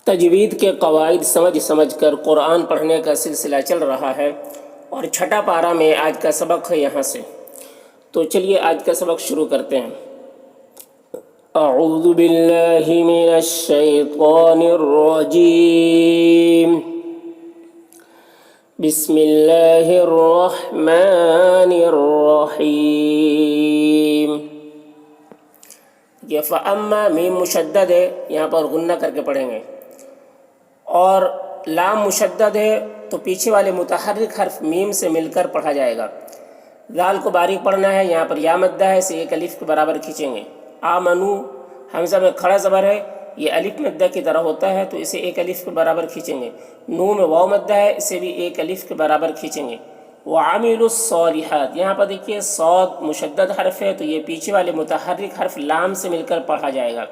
تجوید کے قواعد سمجھ سمجھ کر قرآن پڑھنے کا سلسلہ چل رہا ہے اور چھٹا پارہ میں آج کا سبق ہے یہاں سے۔ تو چلیے آج کا سبق شروع کرتے ہیں۔ اعوذ باللہ من الشیطان الرجیم، بسم اللہ الرحمن الرحیم۔ یہ فَأَمَّا میم مشدد ہے، یہاں پر غنہ کر کے پڑھیں گے، اور لام مشدد ہے تو پیچھے والے متحرک حرف میم سے مل کر پڑھا جائے گا۔ ذال کو باریک پڑھنا ہے، یہاں پر یا مدہ ہے، اسے ایک الف کے برابر کھینچیں گے۔ آمنو حمزہ میں کھڑا زبر ہے، یہ الف مدہ کی طرح ہوتا ہے تو اسے ایک الف کے برابر کھینچیں گے۔ نو میں واو مدہ ہے، اسے بھی ایک الف کے برابر کھینچیں گے۔ وعاملوا الصالحات، یہاں پر دیکھیے صاد مشدد حرف ہے تو یہ پیچھے والے متحرک حرف لام سے مل کر پڑھا جائے گا۔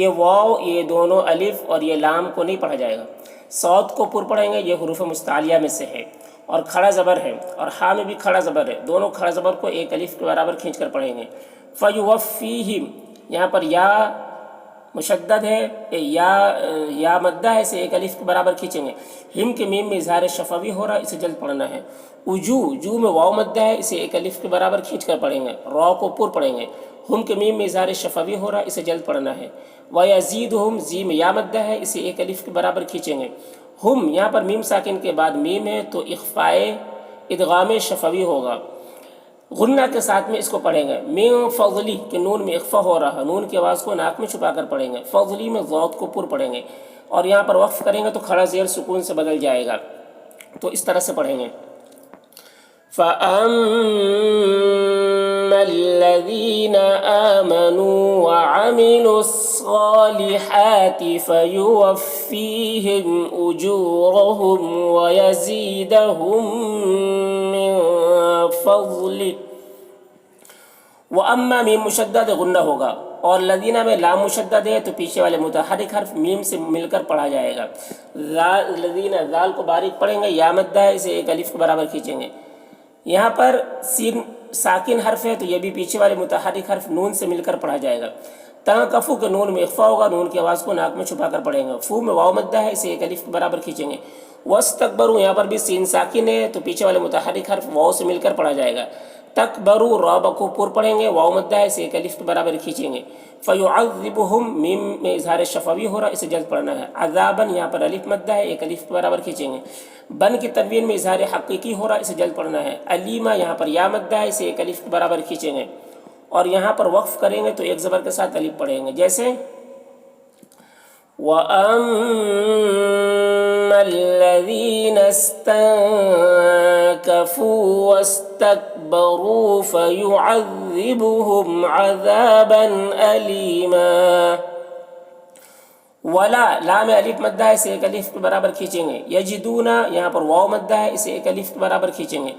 یہ واو، یہ دونوں الف اور یہ لام کو نہیں پڑھا جائے گا۔ صاد کو پر پڑھیں گے، یہ حروف مستعلیہ میں سے ہے اور کھڑا زبر ہے، اور ہاں میں بھی کھڑا زبر ہے، دونوں کھڑا زبر کو ایک الف کے برابر کھینچ کر پڑھیں گے۔ فیوفیہم، یہاں پر یا مشدد ہے، یا مدہ ہے، اسے ایک الف کے برابر کھینچیں گے۔ ہم کے میم میں اظہار شفوی ہو رہا ہے، اسے جلد پڑھنا ہے۔ جو میں واو مدہ ہے، اسے ایک الف کے برابر کھینچ کر پڑھیں گے، را کو پر پڑھیں گے۔ ہم کے میم میں اظہار شفوی ہو رہا ہے، اسے جلد پڑھنا ہے۔ وَيَزِيدُهُمْ، زی میں یا مدہ ہے، اسے ایک الف کے برابر کھینچیں گے۔ ہم یہاں پر میم ساکن کے بعد میم ہے تو اخفائے ادغام شفوی ہوگا، غنہ کے ساتھ میں اس کو پڑھیں گے۔ من فضلی کہ نون میں اخفا ہو رہا ہے، نون کی آواز کو ناک میں چھپا کر پڑھیں گے۔ فضلی میں ضاد کو پر پڑھیں گے، اور یہاں پر وقف کریں گے تو کھڑا زیر سکون سے بدل جائے گا، تو اس طرح سے پڑھیں گے۔ فَأَمَّا الَّذِينَ آمَنُوا وَعَمِلُوا الصَّالِحَاتِ فَيُوَفِّيهِمْ أُجُورَهُمْ وَيَزِيدَهُمْ مِن فَضْلِهِ۔ وَأَمَّا میم مشدد غنہ ہوگا، اور لذینہ میں لام مشدد ہے تو پیچھے والے متحرک حرف میم سے مل کر پڑھا جائے گا۔ لذینہ ذال کو باریک پڑھیں گے، یا مدہ ہے، اسے ایک الف کے برابر کھینچیں گے۔ یہاں پر سین ساکن حرف ہے تو یہ بھی پیچھے والے متحرک حرف نون سے مل کر پڑھا جائے گا۔ کفو کے نون میں اخفا ہوگا، نون کی آواز کو ناک میں چھپا کر پڑھیں گے۔ فو میں واو مدہ ہے، اسے ایک الف کے برابر کھینچیں گے۔ واستکبروا، یہاں پر بھی سین ساکن ہے تو پیچھے والے متحرک حرف واو سے مل کر پڑھا جائے گا۔ تکبروا، را کو پر پڑھیں گے، واو مدہ ہے، اسے ایک الف کے برابر کھینچیں گے۔ فیعذبہم، میم میں اظہار شفوی ہو رہا ہے، اسے جلد پڑھنا ہے۔ عذاباً، یہاں پر الف مدہ ہے، ایک الف کے برابر کھینچیں گے۔ بن کی تنوین میں اظہار حقیقی ہو رہا ہے، اسے جلد پڑھنا ہے۔ علیمہ، یہاں پر یا مدہ ہے، اسے ایک الف کے برابر کھینچیں گے، اور یہاں پر وقف کریں گے تو ایک زبر کے ساتھ الف پڑھیں گے، جیسے وَأَمَّا الَّذِينَ اسْتَنكَفُوا وَاسْتَكْبَرُوا فَيُعَذِّبُهُمْ عَذَابًا أَلِيمًا۔ ولا لام الف مدہ ہے، اسے ایک الف کے برابر کھینچیں گے۔ یجدون، یہاں پر واو مدہ ہے، اسے ایک الف کے برابر کھینچیں گے۔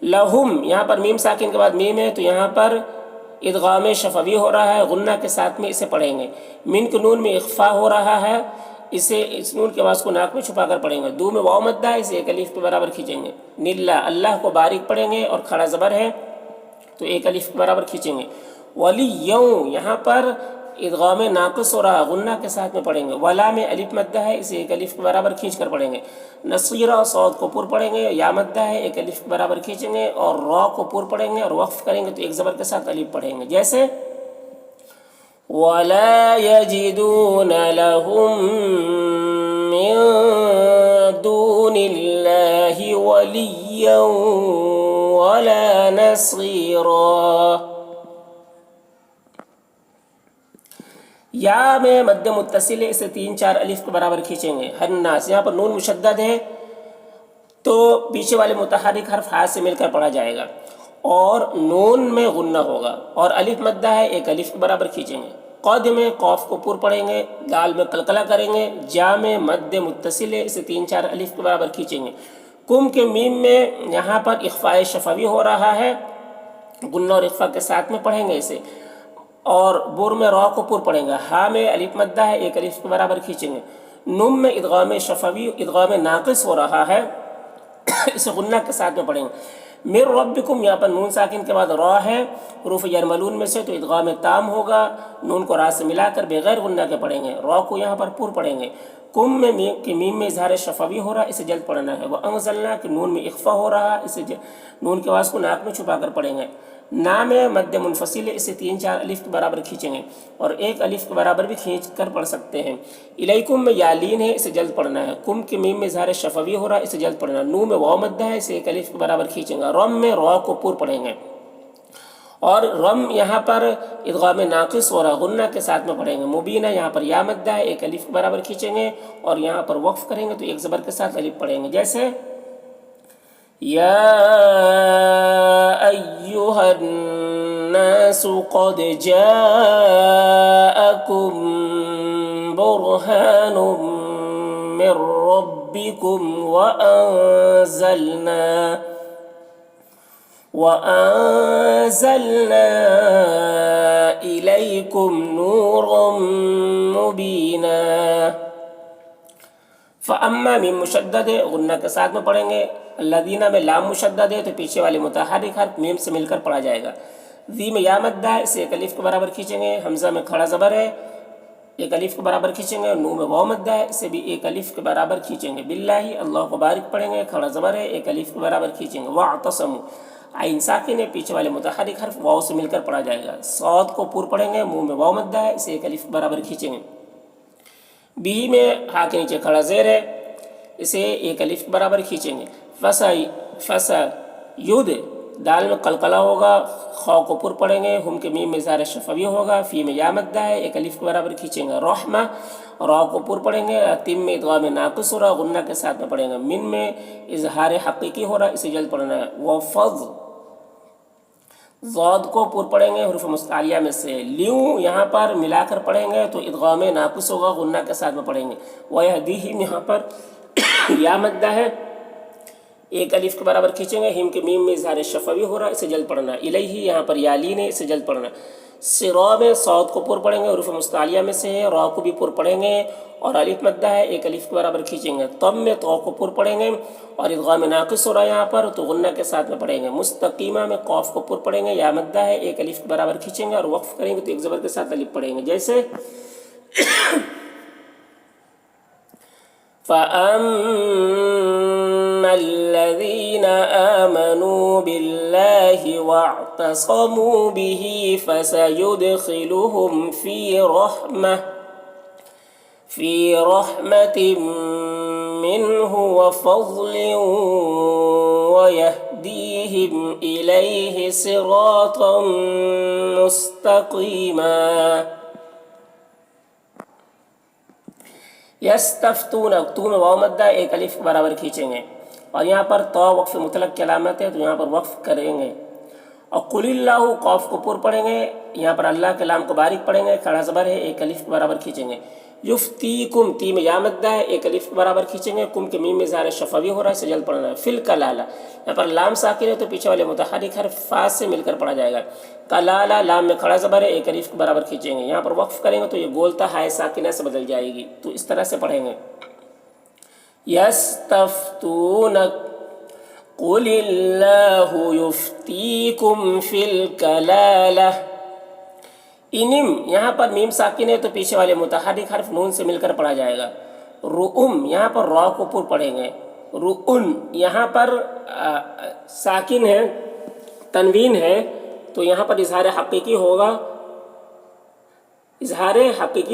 لہم، یہاں پر میم ساکن کے بعد میم ہے تو یہاں پر ادغام شفوی ہو رہا ہے، غنہ کے ساتھ میں اسے پڑھیں گے۔ من کے نون میں اخفا ہو رہا ہے، اس نون کی آواز کو ناک میں چھپا کر پڑھیں گے۔ دو میں واو مدہ ہے، اسے ایک الف کے برابر کھینچیں گے۔ نلا، اللہ کو باریک پڑھیں گے اور کھڑا زبر ہے تو ایک الف کے برابر کھینچیں گے۔ ولیوں، یہاں پر ادغام ناقص ہو رہا ہے، غنہ کے ساتھ میں پڑھیں گے۔ ولا میں الف مدہ ہے، اسے ایک الف کے برابر کھینچ کر پڑھیں گے۔ نصیرہ، صاد کو پر پڑھیں گے، یا مدہ ہے، ایک الف کے برابر کھینچیں گے، اور را کو پر پڑھیں گے اور وقف کریں گے تو ایک زبر کے ساتھ الف پڑھیں گے، جیسے وَلَا يَجِدُونَ لَهُم مِّن دُونِ اللَّهِ وَلِيًّا وَلَا نَصِيرًا۔ یا میں مد متصل ہے، اسے 3-4 الف کے برابر کھینچیں گے۔ حناس، یہاں پر نون مشدد ہے تو پیچھے والے متحرک حرف ہاتھ سے مل کر پڑھا جائے گا، اور نون میں غنہ ہوگا، اور الف مدہ ہے، ایک الف کے برابر کھینچیں گے۔ قد میں قوف کو پر پڑھیں گے، دال میں قلقلہ کریں گے۔ جا میں مد متصل ہے، اسے 3-4 الف کے برابر کھینچیں گے۔ کم کے میم میں یہاں پر اخفاء شفوی ہو رہا ہے، غنہ اور اخفاء کے ساتھ میں پڑھیں گے اسے، اور بور میں را کو پر پڑھیں گے۔ ہاں میں الف مدہ ہے، ایک الف کے برابر کھینچیں گے۔ نم میں ادغام شفوی، ادغام ناقص ہو رہا ہے، اسے غنہ کے ساتھ میں پڑھیں گے۔ مر ربکم یہاں پر نون ساکن کے بعد را ہے حروف یرملون میں سے، تو ادغام تام ہوگا، نون کو را سے ملا کر بغیر غنہ کے پڑھیں گے، را کو یہاں پر پر پڑھیں گے۔ کم میں میم میں اظہار شفوی ہو رہا، اسے جلد پڑھنا ہے۔ وانزلنا کہ نون میں اخفا ہو رہا، اسے نون کے آواز کو ناک میں چھپا کر پڑھیں گے۔ نام مد منفصل ہے، اسے 3-4 الف کے برابر کھینچیں گے اور 1 الف کے برابر بھی کھینچ کر پڑھ سکتے ہیں۔ الیکم میں یالین ہے، اسے جلد پڑھنا ہے۔ کم کے میم میں اظہار شفوی ہو رہا، اسے جلد پڑھنا ہے۔ نون میں واو مدہ ہے، اسے 1 الف کے برابر کھینچیں گے۔ رم میں را کو پر پڑھیں گے اور رم یہاں پر ادغام ناقص ہو رہا، غنہ کے ساتھ میں پڑھیں گے۔ مبینہ یہاں پر یا مدہ ہے، 1 الف کے برابر کھینچیں گے اور یہاں پر وقف کریں گے تو 1 زبر کے ساتھ الف پڑھیں گے، جیسے یا ایہا الناس قد جاءکم برہان من ربکم وَأَنزَلْنَا إِلَيْكُمْ نُورًا مُبِينًا۔ فَأَمَّا میم مشدد ہے، غنہ کے ساتھ میں پڑھیں گے۔ الذین میں لام مشدد ہے، تو پیچھے والے متحرک حرف میم سے مل کر پڑھا جائے گا۔ ذی میں یا مدہ ہے، اسے 1 الف کے برابر کھینچیں گے۔ حمزہ میں کھڑا زبر ہے، 1 الف کے برابر کھینچیں گے۔ نون میں واو مدہ ہے، اسے بھی 1 الف کے برابر کھینچیں گے۔ باللہ اللہ کو بارک پڑھیں گے، کھڑا زبر ہے، 1 الف کے برابر کھینچیں گے۔ واعتصموا عین ساکن ہے، پیچھے والے متحرک حرف واو سے مل کر پڑھا جائے گا۔ صاد کو پر پڑھیں گے، منہ میں واو مدہ ہے، اسے 1 الف کے برابر کھینچیں گے۔ بی میں ہا کے نیچے کھڑا زیر ہے، اسے 1 الف کے برابر کھینچیں گے۔ ید دال میں قلقلہ ہوگا، خا کو پر پڑھیں گے، ہم کے میم میں اظہار شفوی ہوگا، فی میں یا مدہ ہے، 1 الف کے برابر کھینچیں گے۔ رحمہ را کو پر پڑھیں گے، تم میں ادغام ناقص ہو رہا، غنہ کے ساتھ میں پڑھیں گے۔ من میں اظہار حقیقی ہو رہا، اسے جلد پڑھنا ہے۔ وفض ضاد کو پر پڑھیں گے، حروف مستعلیہ میں سے۔ لیوں یہاں پر ملا کر پڑھیں گے تو ادغام ناقص ہوگا، غنہ کے ساتھ میں پڑھیں گے۔ ویہدیہم یہاں پر یا مدہ ہے، 1 الف کے برابر کھینچیں گے، ہم کے میم میں اظہار شفوی ہو رہا، اسے جلد پڑھنا ہے۔ الیہ یہاں پر یالین ہے، اسے جلد پڑھنا ہے۔ صرا میں صاد کو پر پڑھیں گے، حروف مستعلیہ میں سے ہے، را کو بھی پر پڑھیں گے اور الف مدہ ہے، 1 الف کے برابر کھینچیں گے۔ طب میں تو کو پر پڑھیں گے اور ادغام ناقص ہو رہا ہے یہاں پر، تو غنہ کے ساتھ میں پڑھیں گے۔ مستقیمہ میں قاف کو پر پڑھیں گے، یا مدہ ہے، 1 الف کے برابر کھینچیں گے اور وقف کریں گے تو 1 زبر کے ساتھ الف پڑھیں گے، جیسے فَأَمَّا الَّذِينَ آمَنُوا بِاللَّهِ وَاعْتَصَمُوا بِهِ فَسَيُدْخِلُهُمْ فِي رَحْمَةٍ مِّنْهُ وَفَضْلٍ وَيَهْدِيهِمْ إِلَيْهِ صِرَاطًا مُسْتَقِيمًا۔ یستفتون تو میں واو مدہ 1 الف کے برابر کھینچیں گے اور یہاں پر تو وقف مطلق کی علامت ہے، تو یہاں پر وقف کریں گے۔ اور قل اللہ قاف کو پر پڑھیں گے، یہاں پر اللہ کے لام کو باریک پڑھیں گے، کھڑا زبر ہے، 1 الف کے برابر کھینچیں گے۔ یفتیکم تی میں یا مدہ ہے، 1 الف کے برابر کھینچیں گے، کم کے میم میں اظہار شفوی ہو رہا ہے، اسے جلد پڑھنا ہے۔ فل کلالہ یہاں پر لام ساکن ہے تو پیچھے والے متحرک حرف فا سے مل کر پڑھا جائے گا۔ کلالہ لام میں کھڑا زبر ہے، 1 الف کے برابر کھینچیں گے، یہاں پر وقف کریں گے تو یہ گولتا ہائے ساکنہ سے بدل جائے گی، تو اس طرح سے پڑھیں گے۔ یستفتونک قل اللہ یفتیکم فی الکلالہ۔ انم یہاں پر میم ساکن ہے تو پیچھے والے متحرک حرف نون سے مل کر پڑھا جائے گا۔ رؤم یہاں پر را کو پر پڑھیں گے۔ رؤن یہاں پر ساکن ہے، تنوین ہے، تو یہاں پر اظہار حقیقی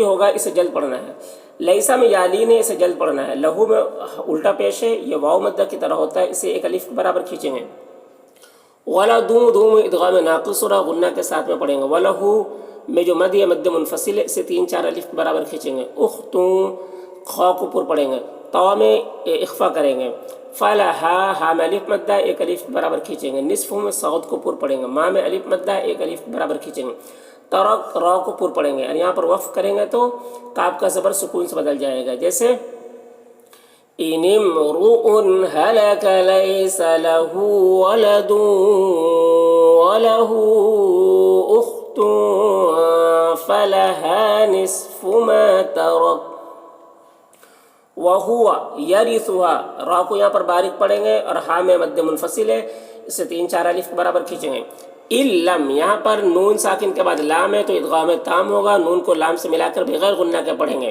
ہوگا، اسے جلد پڑھنا ہے۔ لیسا میں یالین ہے، اسے جلد پڑھنا ہے۔ لہو میں الٹا پیش ہے، یہ واو مدہ کی طرح ہوتا ہے، اسے 1 الف کے برابر کھینچیں گے۔ وَلَدُو دو میں ادغام ناقص ہو رہا، غنہ کے ساتھ میں پڑھیں گے۔ وَلَہُ میں جو مد ہے مد منفصل ہے، اسے 3-4 الف کے برابر کھینچیں گے۔ اختوں خا کو پر پڑھیں گے، تا میں اخفا کریں گے۔ فَلَہَا ہا میں الف مدہ 1 الف کے برابر کھینچیں گے۔ نصف میں صاد کو پر پڑھیں گے، ما میں الف مدہ 1 الف کے برابر کھینچیں گے۔ ترک را کو پر پڑھیں گے اور یہاں پر وقف کریں گے تو کاف کا زبر سکون سے بدل جائے گا، جیسے ان امرؤ هلك ليس له ولد وله اخت فلها نصف ما ترك وهو يرثها۔ را کو یہاں پر باریک پڑھیں گے اور ہا میں مد منفصل ہے، اسے 3-4 الف کے برابر کھینچیں گے. لم یہاں پر نون ساکن کے بعد لام ہے تو ادغام تام ہوگا. نون کو لام سے ملا کر بغیر غنہ کے پڑھیں گے.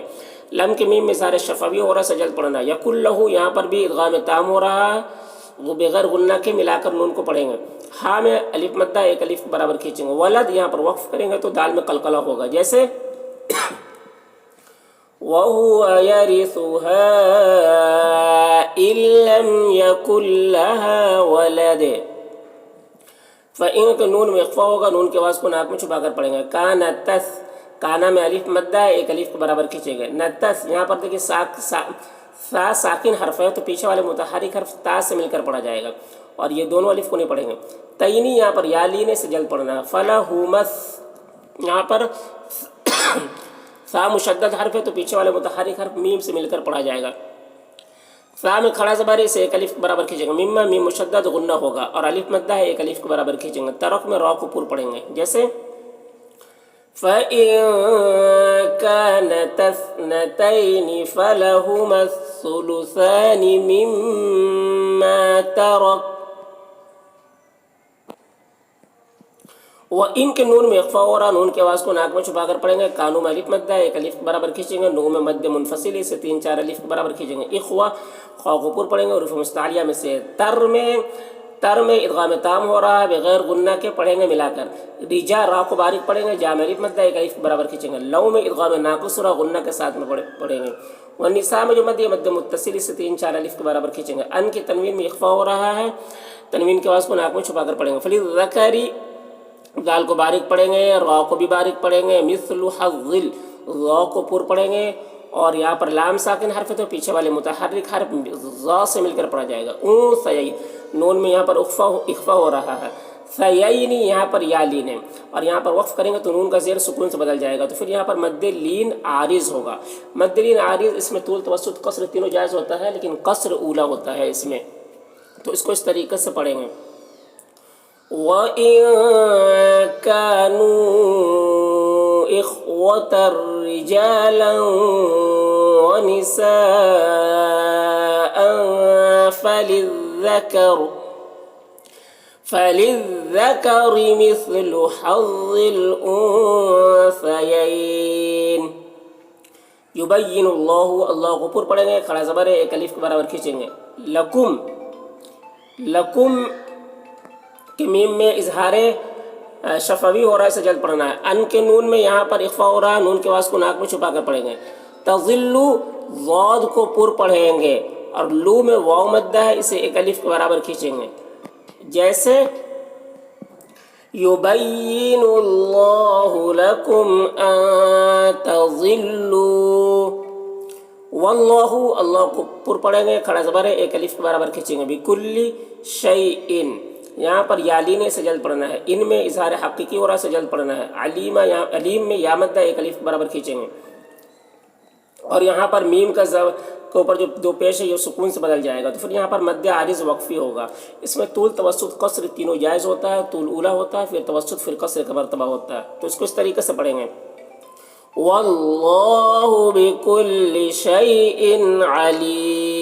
لم کے میم میں اظہار شفوی ہو رہا ہے سجل پڑھنا. یقل لہو یہاں پر بھی ادغام تام ہو رہا ہے, وہ بغیر غنہ کے ملا کر نون کو پڑھیں گے. ہاں میں الف مدہ 1 الف کے برابر کھینچیں گے. ولد یہاں پر وقف کریں گے تو دال میں قلقلہ ہوگا, جیسے وَهُوَ يَرِثُهَا إِن لَّمْ يَكُن لَّهَا وَلَدٌ. فَإِن کے نون میں اخفا ہوگا, نون کے آواز کو ناک میں چھپا کر پڑھیں گے. کانتس کانا میں الف مدہ 1 الف کے برابر کھینچیں گے. نتس یہاں پر دیکھیے سا ساکن حرف ہے تو پیچھے والے متحرک حرف تا سے مل کر پڑھا جائے گا, اور یہ دونوں الف کو نہیں پڑھیں گے. تئینی یہاں پر یا لینے سے جلد پڑھنا ہے. فلاحومس یہاں پر سا مشدد حرف ہے تو پیچھے والے متحرک حرف میم سے مل کر پڑھا جائے گا. سا میں کھڑا زبر سے 1 الف کے برابر کھینچیں گے. میم میم مشدد غنہ ہوگا اور الف مدہ ہے 1 الف کے برابر کھینچیں گے. ترک میں را کو پور پڑھیں گے, جیسے فَإِن كَانَتَا اثْنَتَيْنِ فَلَهُمَا الثُّلُثَانِ مِمَّا تَرَكَ. وَإِن کے نون میں اخفا ہو رہا, نون کی آواز کو ناک میں چھپا کر پڑھیں گے. کانو میں الف مدہ 1 الف کے برابر کھینچیں گے. نو میں مد منفصل سے 3-4 الف کے برابر کھینچیں گے. اخوا خوا کو پور پڑھیں گے. حروف مستعلیہ میں سے تر میں ادغام تام ہو رہا ہے بغیر غنہ کے پڑھیں گے ملا کر. رجا را کو باریک پڑھیں گے. جا میں الف مدہ 1 الف کے برابر کھینچیں گے. لو میں ادغام ناقص ہو رہا غنہ کے ساتھ میں پڑھیں گے. والنساء میں جو مد متصل سے 3-4 الف کے برابر کھینچیں گے. ان کی تنوین میں اخفا ہو رہا ہے, تنوین کی آواز کو ناک میں چھپا کر پڑھیں گے. فلذکری دال کو باریک پڑھیں گے, را کو بھی باریک پڑھیں گے. مثل حظل را کو پور پڑھیں گے, اور یہاں پر لام ساکن حرف ہے تو پیچھے والے متحرک حرف ضا سے مل کر پڑھا جائے گا. سیئی نون میں یہاں پر اخفا ہو رہا ہے. سیئینی یہاں پر یا لین ہے, اور یہاں پر وقف کریں گے تو نون کا زیر سکون سے بدل جائے گا. تو پھر یہاں پر مد لین عارض ہوگا. مد لین عارض اس میں طول توسط قصر تینوں جائز ہوتا ہے, لیکن قصر اولا ہوتا ہے اس میں, تو اس کو اس طریقے سے پڑھیں گے. وَإِن كَانُوا إِخْوَةً رِجَالًا وَنِسَاءً فَلِلذَّكَرِ مِثْلُ حَظِّ الْأُنثَيَيْنِ. يُبَيِّنُ اللَّهُ اللہ کو پور پڑھیں گے. کھڑا زبر ہے 1 الف کے برابر کھینچیں گے. لکم کہ میم میں اظہار شفوی ہو رہا ہے, اسے جلد پڑھنا ہے. ان کے نون میں یہاں پر اخفا ہو رہا ہے, نون کے آواز کو ناک میں چھپا کر پڑھیں گے. تظلو ضاد کو پور پڑھیں گے, اور لو میں واو مدہ ہے, اسے 1 الف کے برابر کھینچیں گے, جیسے یبین اللہ لکم ان تظلوا. واللہ اللہ کو پور پڑھیں گے. کھڑا زبر ہے 1 الف کے برابر کھینچیں گے. بکل شیء یہاں پر یا لینے سے جلد پڑھنا ہے. ان میں اظہار حقیقی ہو رہا سے جلد پڑھنا ہے. علیم میں یا مدہ 1 الف کے برابر کھینچیں گے, اور یہاں پر میم کے اوپر جو دو پیش ہے یہ سکون سے بدل جائے گا. تو پھر یہاں پر مد عارض وقفی ہوگا. اس میں طول توسط قصر تینوں جائز ہوتا ہے. طول اولا ہوتا ہے, پھر توسط, پھر قصر کا مرتبہ ہوتا ہے. تو اس کو اس طریقے سے پڑھیں گے. واللہ بکل شیء علیم.